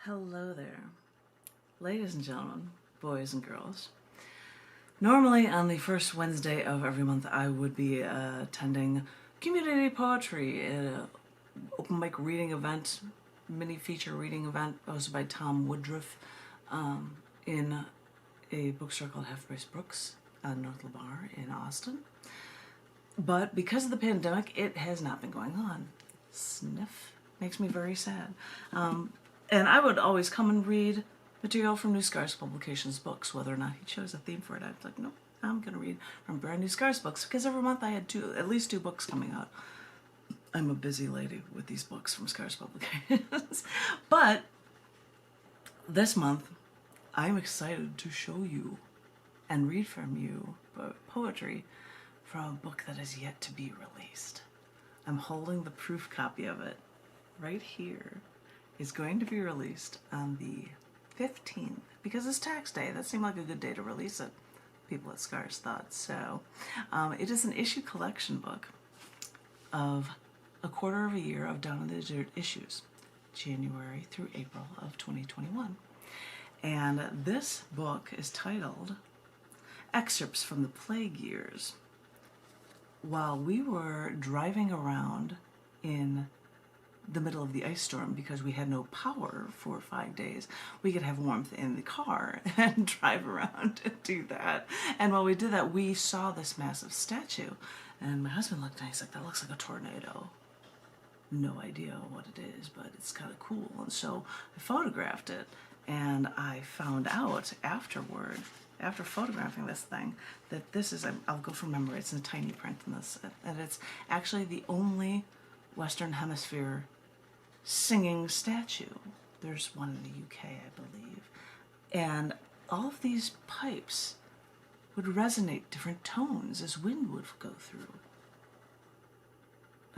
Hello there, ladies and gentlemen, boys and girls. Normally on the first Wednesday of every month I would be attending community poetry, an open mic reading event, mini feature reading event hosted by Tom Woodruff in a bookstore called Half Price Books on North Lamar in Austin. But because of the pandemic, it has not been going on. Sniff. Makes me very sad. And I would always come and read material from New Scars Publications books, whether or not he chose a theme for it. I was like, no, I'm going to read from Brand New Scars books, because every month I had at least two books coming out. I'm a busy lady with these books from Scars Publications. But this month, I'm excited to show you and read from you poetry from a book that is yet to be released. I'm holding the proof copy of it right here. It's going to be released on the 15th because it's tax day. That seemed like a good day to release it. People at Scars thought so. It is an issue collection book of a quarter of a year of Down in the Dirt issues, January through April of 2021. And this book is titled Excerpts from the Plague Years. While we were driving around in the middle of the ice storm because we had no power for 5 days, we could have warmth in the car and drive around and do that. And while we did that, we saw this massive statue, and my husband looked and he's like, that looks like a tornado. No idea what it is, but it's kind of cool. And so I photographed it, and I found out afterward, after photographing this thing, that this is, I'll go from memory, it's in tiny print in this, and it's actually the only Western Hemisphere singing statue. There's one in the UK, I believe. And all of these pipes would resonate different tones as wind would go through.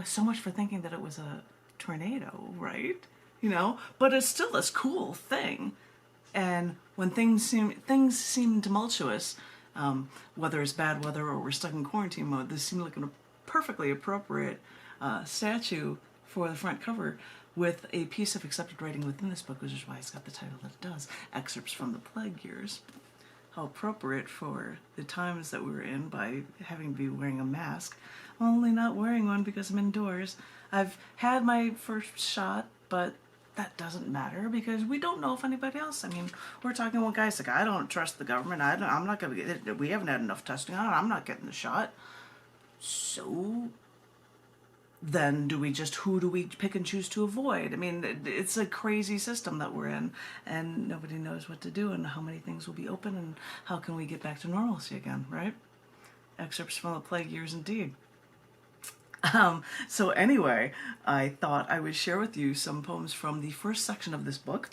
So much for thinking that it was a tornado, right? You know, but it's still this cool thing. And when things seem tumultuous, whether it's bad weather or we're stuck in quarantine mode, this seemed like a perfectly appropriate statue for the front cover with a piece of accepted writing within this book, which is why it's got the title that it does, Excerpts from the Plague Years. How appropriate for the times that we're in by having to be wearing a mask. I'm only not wearing one because I'm indoors. I've had my first shot, but that doesn't matter because we don't know if anybody else. I mean, we're talking one guy's like, I don't trust the government. I'm not going to get it. We haven't had enough testing on it. I'm not getting the shot. So then who do we pick and choose to avoid? I mean, it's a crazy system that we're in, and nobody knows what to do and how many things will be open and how can we get back to normalcy again, right? Excerpts from the Plague Years indeed. So anyway, I thought I would share with you some poems from the first section of this book.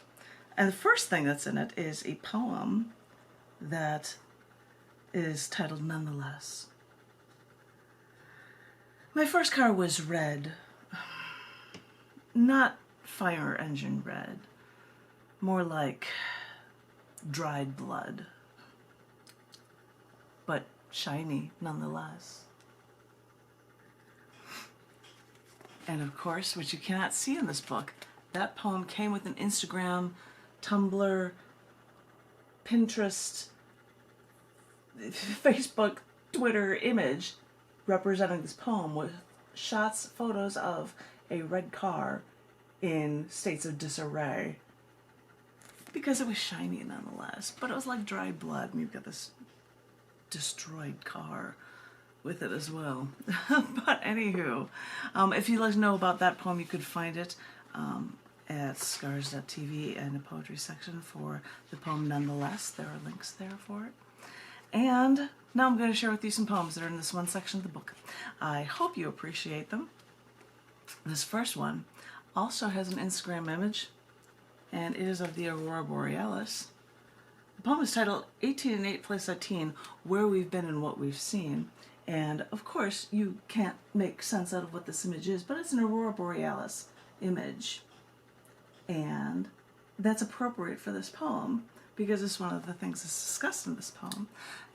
And the first thing that's in it is a poem that is titled Nonetheless. My first car was red, not fire engine red, more like dried blood, but shiny nonetheless. And of course, which you cannot see in this book, that poem came with an Instagram, Tumblr, Pinterest, Facebook, Twitter image representing this poem with shots, photos of a red car in states of disarray because it was shiny nonetheless, but it was like dried blood, and you've got this destroyed car with it as well. But anywho, if you'd like to know about that poem, you could find it at scars.tv in the poetry section for the poem Nonetheless. There are links there for it. And now I'm going to share with you some poems that are in this one section of the book. I hope you appreciate them. This first one also has an Instagram image, and it is of the Aurora Borealis. The poem is titled 18 and 8 Place 18, Where We've Been and What We've Seen. And of course, you can't make sense out of what this image is, but it's an Aurora Borealis image. And that's appropriate for this poem because it's one of the things that's discussed in this poem.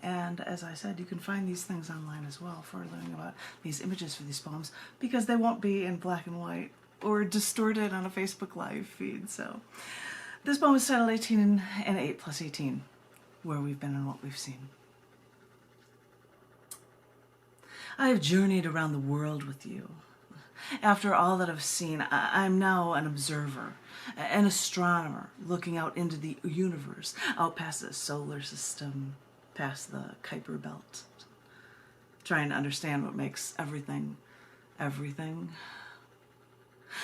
And as I said, you can find these things online as well for learning about these images for these poems because they won't be in black and white or distorted on a Facebook Live feed. So This poem is titled 18 and 8 plus 18, Where We've Been and What We've Seen. I have journeyed around the world with you. After all that I've seen, I'm now an observer, an astronomer looking out into the universe, out past the solar system, past the Kuiper belt, trying to understand what makes everything, everything.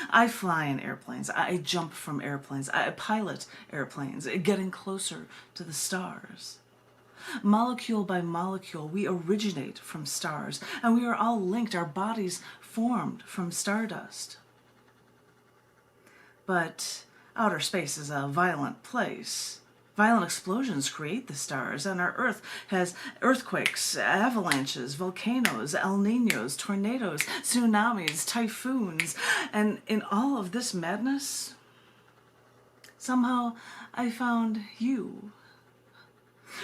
I fly in airplanes, I jump from airplanes, I pilot airplanes, getting closer to the stars. Molecule by molecule, we originate from stars, and we are all linked, our bodies formed from stardust. But outer space is a violent place. Violent explosions create the stars, and our Earth has earthquakes, avalanches, volcanoes, El Niños, tornadoes, tsunamis, typhoons, and in all of this madness, somehow I found you.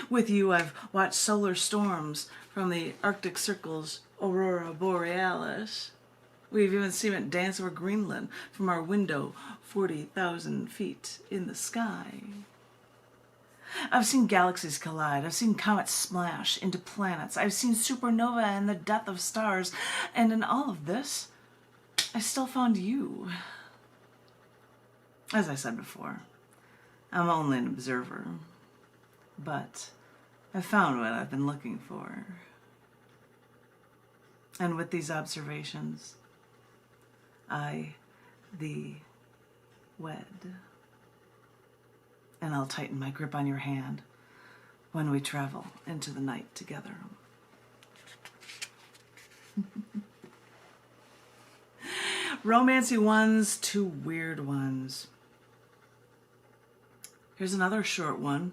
With you, I've watched solar storms from the Arctic Circle's Aurora Borealis. We've even seen it dance over Greenland from our window 40,000 feet in the sky. I've seen galaxies collide. I've seen comets smash into planets. I've seen supernova and the death of stars. And in all of this, I still found you. As I said before, I'm only an observer. But I found what I've been looking for. And with these observations, I thee wed. And I'll tighten my grip on your hand when we travel into the night together. Romancy ones to weird ones. Here's another short one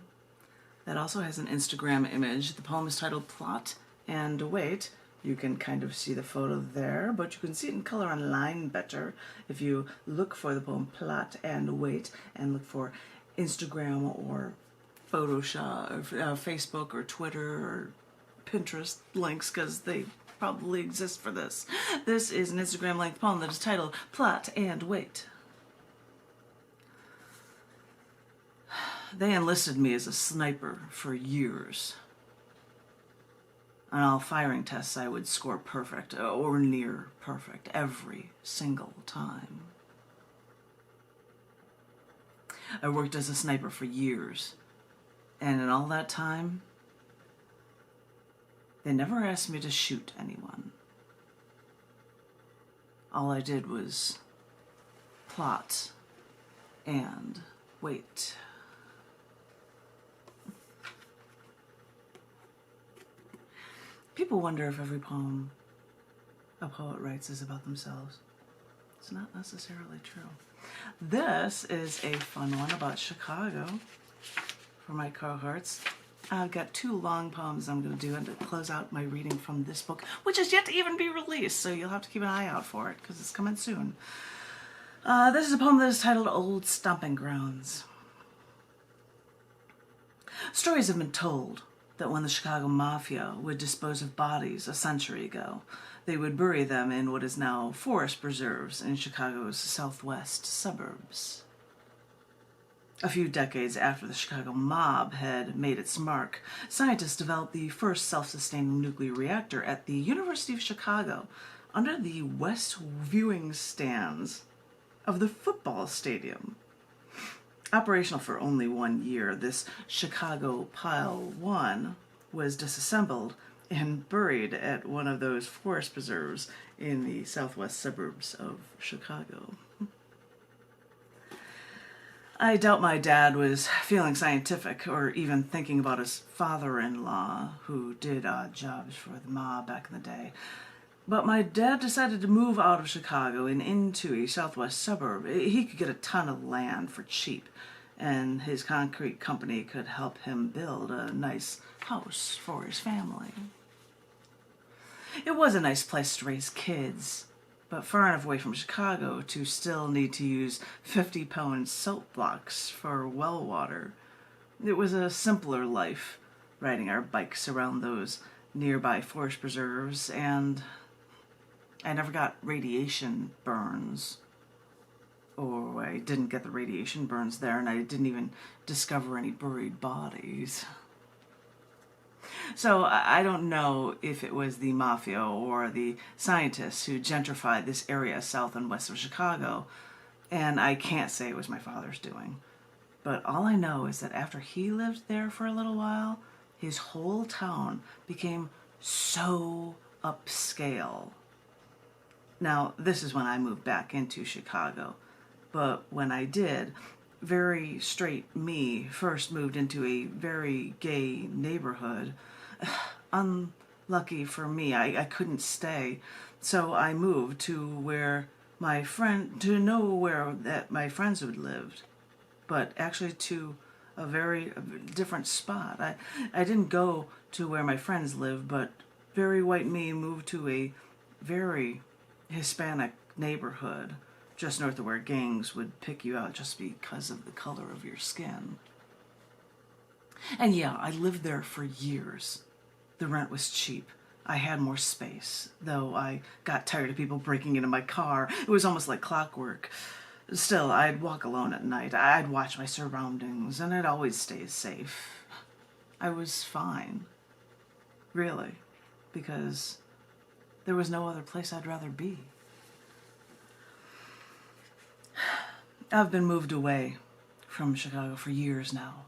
that also has an Instagram image. The poem is titled Plot and Wait. You can kind of see the photo there, but you can see it in color online better if you look for the poem Plot and Wait and look for Instagram or Photoshop, or Facebook or Twitter or Pinterest links, because they probably exist for this. This is an Instagram length poem that is titled Plot and Wait. They enlisted me as a sniper for years. On all firing tests, I would score perfect, or near perfect, every single time. I worked as a sniper for years, and in all that time, they never asked me to shoot anyone. All I did was plot and wait. People wonder if every poem a poet writes is about themselves. It's not necessarily true. This is a fun one about Chicago for my cohorts. I've got 2 long poems I'm going to do and to close out my reading from this book, which is yet to even be released, so you'll have to keep an eye out for it because it's coming soon. This is a poem that is titled Old Stomping Grounds. Stories have been told that when the Chicago Mafia would dispose of bodies a century ago, they would bury them in what is now forest preserves in Chicago's southwest suburbs. A few decades after the Chicago mob had made its mark, scientists developed the first self-sustaining nuclear reactor at the University of Chicago under the west viewing stands of the football stadium. Operational for only 1 year, this Chicago Pile 1 was disassembled and buried at one of those forest preserves in the southwest suburbs of Chicago. I doubt my dad was feeling scientific or even thinking about his father-in-law, who did odd jobs for the mob back in the day. But my dad decided to move out of Chicago and into a southwest suburb. He could get a ton of land for cheap, and his concrete company could help him build a nice house for his family. It was a nice place to raise kids, but far enough away from Chicago to still need to use 50-pound soap blocks for well water. It was a simpler life, riding our bikes around those nearby forest preserves, and I never got radiation burns. or I didn't get the radiation burns there, and I didn't even discover any buried bodies. So I don't know if it was the mafia or the scientists who gentrified this area south and west of Chicago, and I can't say it was my father's doing. But all I know is that after he lived there for a little while, his whole town became so upscale. Now, this is when I moved back into Chicago, but when I did, very straight me first moved into a very gay neighborhood. Unlucky for me, I couldn't stay, so I moved to where to know where that my friends had lived, but actually to a very different spot. I didn't go to where my friends lived, but very white me moved to a very Hispanic neighborhood just north of where gangs would pick you out just because of the color of your skin. And yeah, I lived there for years. The rent was cheap. I had more space, though I got tired of people breaking into my car. It was almost like clockwork. Still, I'd walk alone at night. I'd watch my surroundings, and I'd always stay safe. I was fine. Really. Because there was no other place I'd rather be. I've been moved away from Chicago for years now.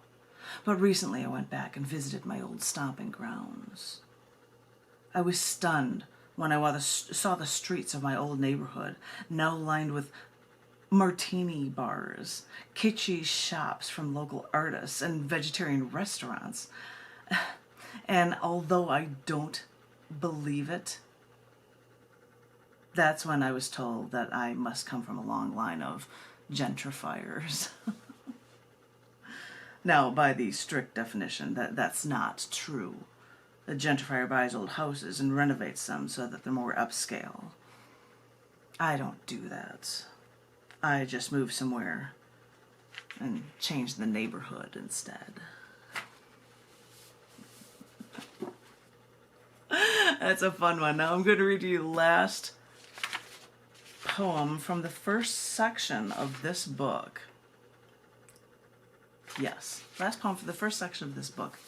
But recently I went back and visited my old stomping grounds. I was stunned when I saw the streets of my old neighborhood, now lined with martini bars, kitschy shops from local artists, and vegetarian restaurants. And although I don't believe it, that's when I was told that I must come from a long line of gentrifiers. Now, by the strict definition, that's not true. A gentrifier buys old houses and renovates them so that they're more upscale. I don't do that. I just move somewhere and change the neighborhood instead. That's a fun one. Now I'm going to read you the last poem from the first section of this book. Yes, last poem for the first section of this book.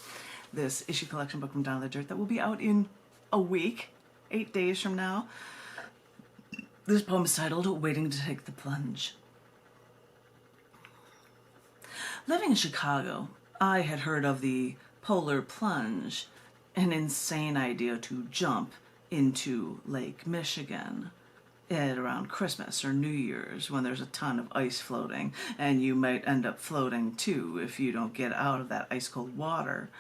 This issue collection book from Down in the Dirt that will be out in a week, 8 days from now. This poem is titled, Waiting to Take the Plunge. Living in Chicago, I had heard of the polar plunge, an insane idea to jump into Lake Michigan at around Christmas or New Year's when there's a ton of ice floating, and you might end up floating too if you don't get out of that ice-cold water.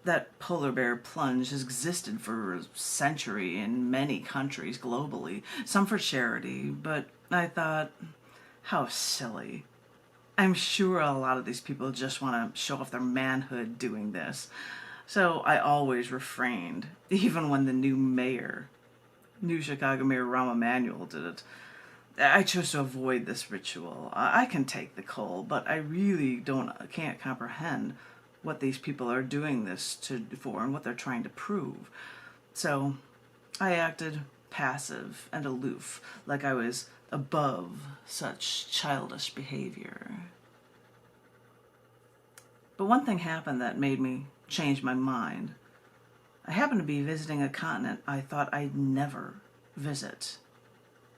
That polar bear plunge has existed for a century in many countries globally, some for charity, but I thought, how silly. I'm sure a lot of these people just want to show off their manhood doing this. So I always refrained, even when the new Chicago Mayor Rahm Emanuel did it. I chose to avoid this ritual. I can take the cold, but I really can't comprehend what these people are doing this for and what they're trying to prove. So I acted passive and aloof, like I was above such childish behavior. But one thing happened that made me change my mind. I happened to be visiting a continent I thought I'd never visit,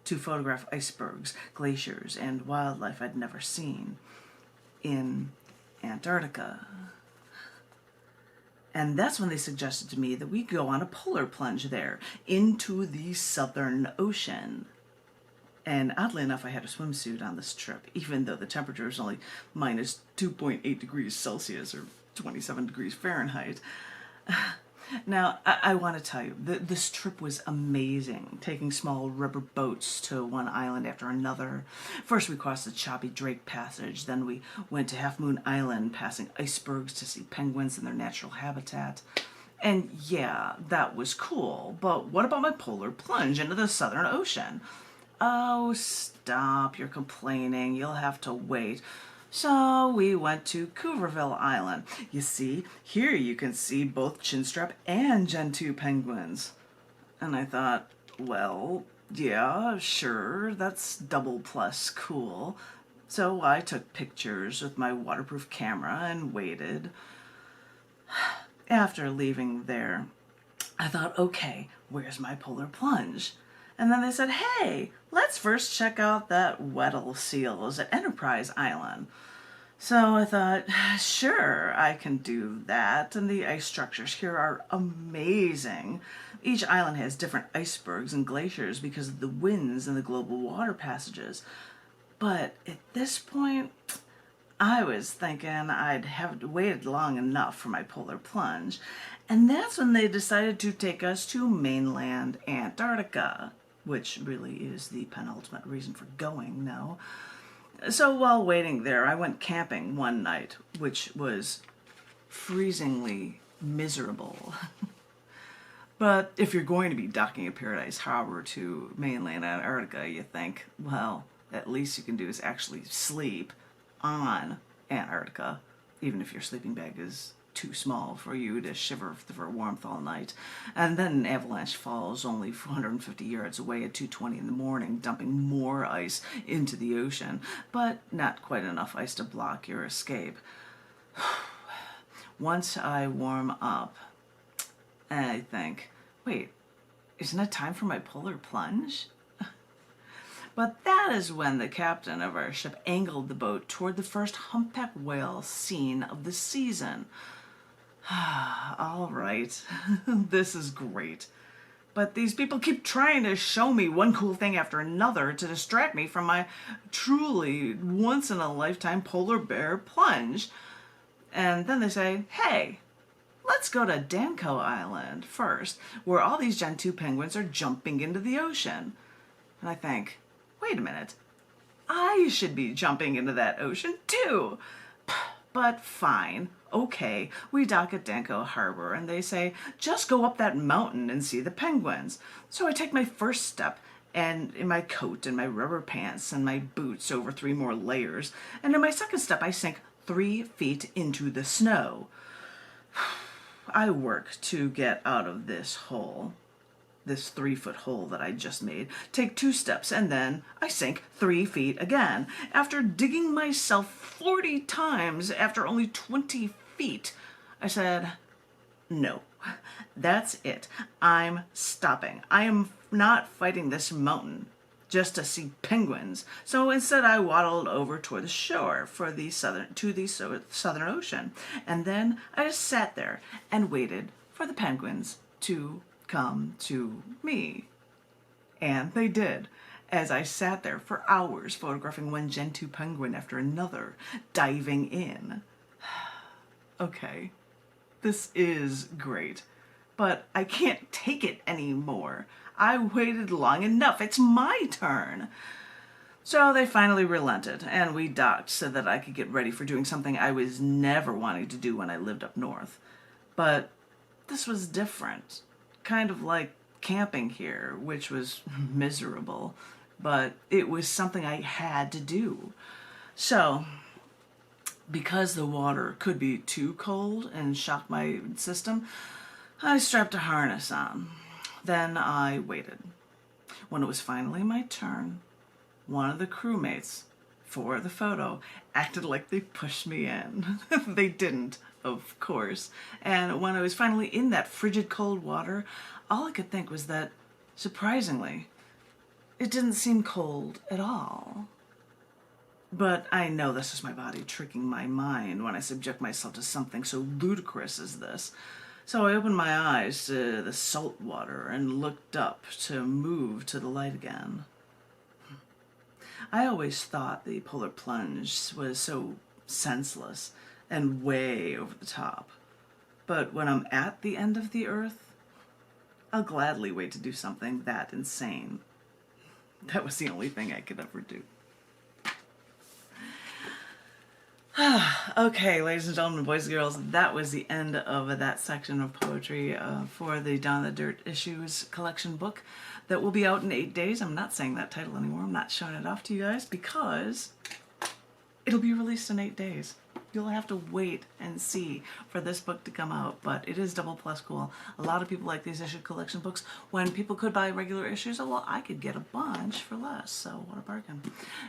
to photograph icebergs, glaciers, and wildlife I'd never seen in Antarctica. And that's when they suggested to me that we go on a polar plunge there into the Southern Ocean. And oddly enough, I had a swimsuit on this trip, even though the temperature was only minus 2.8 degrees Celsius or 27 degrees Fahrenheit. Now, I want to tell you, this trip was amazing, taking small rubber boats to one island after another. First, we crossed the choppy Drake Passage, then we went to Half Moon Island, passing icebergs to see penguins in their natural habitat. And yeah, that was cool, but what about my polar plunge into the Southern Ocean? Oh, stop, you're complaining, you'll have to wait. So we went to Cooverville Island. You see, here you can see both chinstrap and Gentoo penguins. And I thought, well, yeah, sure, that's double plus cool. So I took pictures with my waterproof camera and waited. After leaving there, I thought, okay, where's my polar plunge? And then they said, hey, let's first check out that Weddell seals at Enterprise Island. So I thought, sure, I can do that. And the ice structures here are amazing. Each island has different icebergs and glaciers because of the winds and the global water passages. But at this point, I was thinking I'd have waited long enough for my polar plunge. And that's when they decided to take us to mainland Antarctica, which really is the penultimate reason for going now. So while waiting there, I went camping one night, which was freezingly miserable. But if you're going to be docking at Paradise Harbor to mainland Antarctica, you think, well, at least you can do is actually sleep on Antarctica, even if your sleeping bag is too small for you to shiver for warmth all night. And then an avalanche falls only 450 yards away at 2:20 in the morning, dumping more ice into the ocean, but not quite enough ice to block your escape. Once I warm up, I think, wait, isn't it time for my polar plunge? But that is when the captain of our ship angled the boat toward the first humpback whale seen of the season. All right, this is great. But these people keep trying to show me one cool thing after another to distract me from my truly once-in-a-lifetime polar bear plunge. And then they say, hey, let's go to Danko Island first, where all these Gen 2 penguins are jumping into the ocean. And I think, wait a minute, I should be jumping into that ocean too. But fine, okay, we dock at Danko Harbor and they say, just go up that mountain and see the penguins. So I take my first step, and in my coat and my rubber pants and my boots over 3 more layers, and in my second step I sink 3 feet into the snow. I work to get out of this hole. This 3-foot hole that I just made, take 2 steps, and then I sink 3 feet again. After digging myself 40 times after only 20 feet, I said, no, that's it. I'm stopping. I am not fighting this mountain just to see penguins. So instead I waddled over toward the shore to the Southern Ocean. And then I just sat there and waited for the penguins to come to me. And they did, as I sat there for hours photographing one Gen 2 penguin after another, diving in. Okay, this is great, but I can't take it anymore. I waited long enough. It's my turn. So they finally relented, and we docked so that I could get ready for doing something I was never wanting to do when I lived up north. But this was different. Kind of like camping here, which was miserable, but it was something I had to do. So, because the water could be too cold and shock my system, I strapped a harness on. Then I waited. When it was finally my turn, one of the crewmates for the photo acted like they pushed me in. They didn't, of course. And when I was finally in that frigid cold water, all I could think was that, surprisingly, it didn't seem cold at all. But I know this is my body tricking my mind when I subject myself to something so ludicrous as this. So I opened my eyes to the salt water and looked up to move to the light again. I always thought the polar plunge was so senseless and way over the top. But when I'm at the end of the earth, I'll gladly wait to do something that insane. That was the only thing I could ever do. Okay, ladies and gentlemen, boys and girls, that was the end of that section of poetry for the Down the Dirt Issues collection book that will be out in 8 days. I'm not saying that title anymore. I'm not showing it off to you guys because it'll be released in 8 days. you'll have to wait and see for this book to come out, but it is double plus cool. A lot of people like these issue collection books. When people could buy regular issues, oh well, I could get a bunch for less, so what a bargain.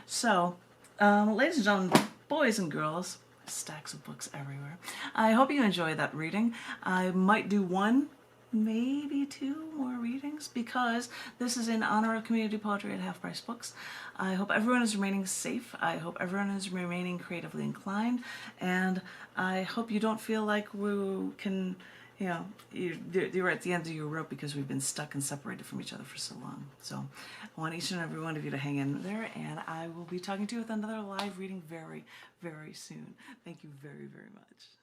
So, ladies and gentlemen, boys and girls, stacks of books everywhere. I hope you enjoy that reading. I might do one, maybe two more readings, because this is in honor of community poetry at Half Price Books. I hope everyone is remaining safe. I hope everyone is remaining creatively inclined, and I hope you don't feel like we can, you know, you're at the end of your rope because we've been stuck and separated from each other for so long. So I want each and every one of you to hang in there, and I will be talking to you with another live reading very, very soon. Thank you very, very much.